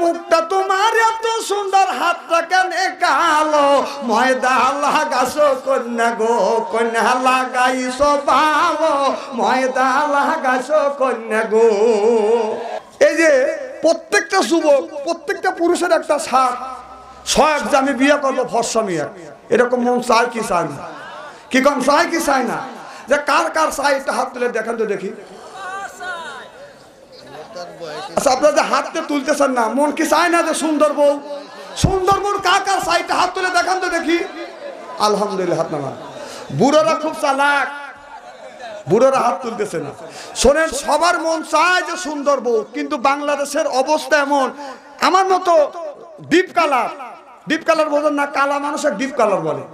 মুখটা তোমার এত সুন্দর, হাতটা কেন কালো, ময়দা লাগাইছো কন্যা গো, কন্যা লাগাইছো ভালো, ময়দা লাগাইছো কন্যা গো। এই যে প্রত্যেকটা যুবক, প্রত্যেকটা পুরুষের একটা শখ যে আমি বিয়ে করবো ফর্সা মেয়ে, এরকম মন চায় কি চায় না? কি কম চায় কি চায় না? যে কার কার চাই একটা হাত তুলে দেখান তো দেখি। আচ্ছা, আপনারা যে হাতটা তুলতেছেন না, মন কি চায় না যে সুন্দর বউ, সুন্দর বউ কার কার চাই একটা হাত তুলে দেখান তো দেখি। আলহামদুলিল্লাহ, হাত নামান। বুড়োরা খুব চালাক, বুড়োরা হাত তুলতেছে না। শোনেন, সবার মন চায় যে সুন্দর বউ, কিন্তু বাংলাদেশের অবস্থা এমন, আমার মতো ডিপ কালার, ডিপ কালার বোঝেন না, কালা মানুষের ডিপ কালার বলে,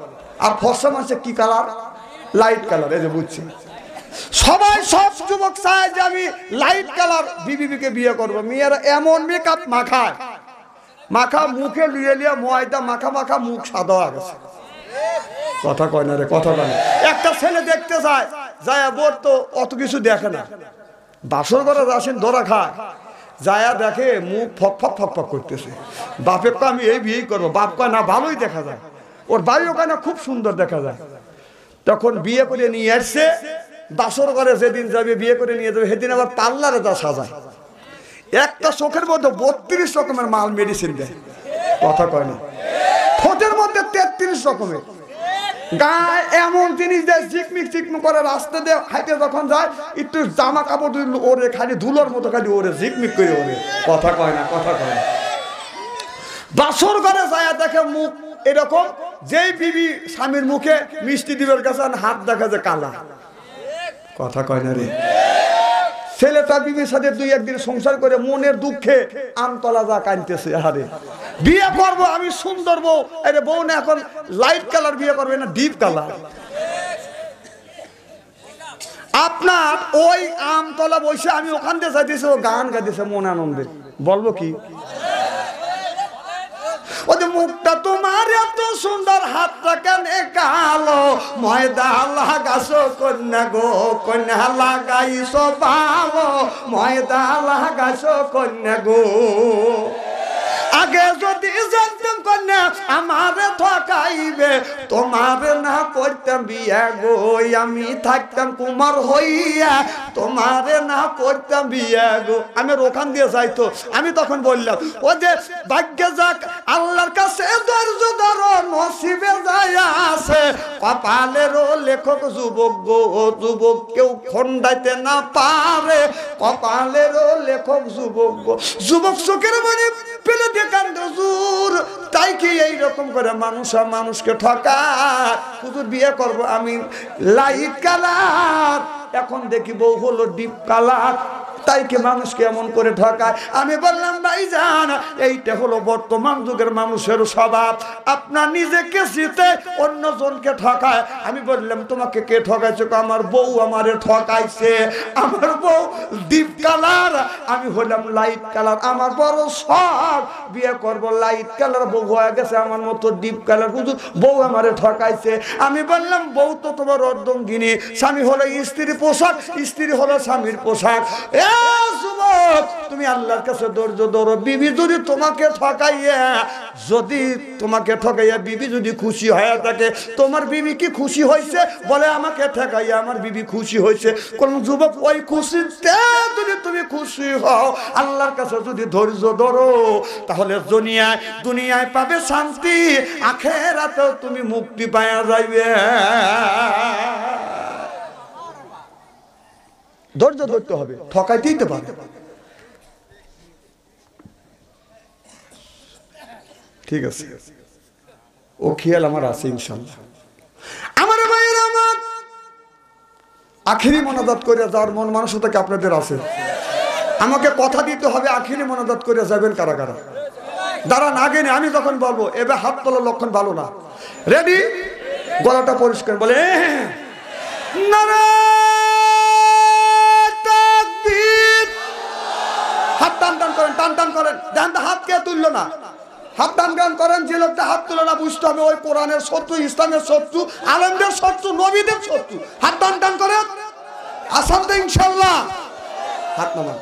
আর ফর্সা মানুষের কি কালার? Light colour. এই যে বুঝছি, সবাই সব যুবক চায় যে আমি লাইট কালার বিবিকে বিয়ে করবো। মেয়েরা এমন মেকআপ মাখায়, মাখা মুখে লিয়ে লিয়ে ময়দা মাখা মাখা মুখ সাদা হয়ে গেছে। কথা কয় না রে, কথা কয় না। একটা ছেলে দেখতে যায়, যায়া বোর তো অত কিছু দেখে না, বাসর করে আসেন ধরা খায়, যায়া দেখে মুখ ফক ফক ফক ফক করতেছে। বাপের কয় আমি এই বিয়েই করবো, বাপ কয় না ভালোই দেখা যায়, ওর বাড়িও কয় না খুব সুন্দর দেখা যায়। তখন বিয়ে করে নিয়ে আসছে, বাসর করে যেদিন যাবে বিয়ে করে নিয়ে যাবে, সেদিন আবার পার্লারে তা সাজায়, একটা চোখের মধ্যে 32 রকমের মাল মেডিসিন দেয়। কথা কয় না, ঠোঁটের মধ্যে 33 রকমের, গায়ে এমন জিনিস দেয় চিকমিক চিকমিক করে, রাস্তা দিয়ে হাইটে যখন যায় একটু জামা কাপড় ওরে খালি ধুলোর মতো খালি ওরে ঝিকমিক করে ওরে। কথা কয় না, কথা কয় না। বাসর ঘরে যায় দেখে মুখ এরকম, যেই বিবি স্বামীর মুখে মিষ্টি দিবের কাছে হাত দেখা যায় কালা। কথা কয় না রে। ছেলেটা বিবির সাথে 2-1 দিন সংসার করে মনের দুঃখে আমতলা যা কাঁদতেছে, আরে বিয়ে করবো আমি সুন্দর বউ, আরে বউ না এখন লাইট কালার বিয়ে করবে না ডিপ কালার। আপনার ওই আমতলা বসে আমি ওখান দিয়ে যাইতেছি, ও গান গাইতেছে মন আনন্দে, বলবো কি? ওদের মুখটা তোমার এত সুন্দর, হাতটা কেন কালো, ময়দা লাগাইছো কন্যা গো, কন্যা লাগাইছো ভালো, ময়দা লাগাইছো কন্যা গো। আগে যদি জানতাম কন্যা আমারে ঠকাইবে, তোমারে না করতাম বিয়া গো, আমি থাকতাম কুমার হইয়া, তোমারে না করতাম বিয়া গো। আমি ওখান দিয়ে যাইতো, আমি তখন বললাম ও যে ভাগ্যে যাক আল্লাহর কাছে ধৈর্য ধরো, নসিবে যায় আছে, কপালেরও লেখক যুবক গো, যুবক কেউ খন্ডাইতে না পারে, কপালেরও লেখক যুবক গো। যুবক চোখের মানে পেলে দেখান হুজুর, তাই কি এইরকম করে মানুষ মানুষকে ঠকায়? হুজুর বিয়ে করবো আমি লাইট কালার, এখন দেখি বউ হলো ডিপ কালার, তাই কি মানুষকে এমন করে ঠকায়? আমি বললাম ভাইজান, এইটা হলো বর্তমান যুগের মানুষের স্বভাব, আপনার নিজেকে জিতে অন্য জনকে ঠকায়। আমি বললাম তোমাকে কে ঠকাইছে? আমার বউ আমারে ঠকাইছে, আমার বউ ডিপ কালার, আমি হলাম লাইট কালার, আমার বড় শখ বিয়ে করব লাইট কালার, বউ হয়ে গেছে আমার মতো ডিপ কালার, হুজুর বউ আমারে ঠকাইছে। আমি বললাম বউ তো তোমার অর্ধঙ্গিনী, স্বামী হলো স্ত্রীর পোশাক, স্ত্রী হলো স্বামীর পোশাক। যুবক তুমি আল্লাহর কাছে ধৈর্য ধরো, বিবি যদি তোমাকে ঠকাইয়া, যদি তোমাকে ঠকাইয়া বিবি যদি খুশি হয়ে থাকে, তোমার বিবি কি খুশি হয়েছে? বলে আমাকে ঠকাইয়া আমার বিবি খুশি হয়েছে। কোন যুবক ওই খুশিতে যদি তুমি খুশি হও, আল্লাহর কাছে যদি ধৈর্য ধরো, তাহলে দুনিয়ায় পাবে শান্তি, আখিরাতেও তুমি মুক্তি পাওয়া যাইবে। ধৈর্য ধরতে হবে, ঠকাইতেই তো পারে। ঠিক আছে, ও খেয়াল আমার আছে ইনশাল্লাহ। আমার ভাইয়ের আমার আখিরি মোনাজাত করে যাওয়ার মন মানসিকতা কি আপনাদের আছে? আমাকে কথা দিতে হবে, আখিরি মোনাজাত করে যাবেন কারা কারা? দাঁড়ান, আগে নেই, আমি যখন বলবো এবার হাত তোলার লক্ষণ ভালো না। রেডি? গলাটা পরিষ্কার বলে নারে তাকবীর। হাত টান টান করেন, টান টান করেন, দেখেন তো হাত কে তুললো না। হাত টান টান করেন, যে লোকটা হাত তুলে না বুঝতে হবে ওই কোরআনের শত্রু, ইসলামের শত্রু, আলেমদের শত্রু, নবীদের শত্রু। হাত টান টান করেন, আসাম তো ইনশাল্লাহ। হাত নামান।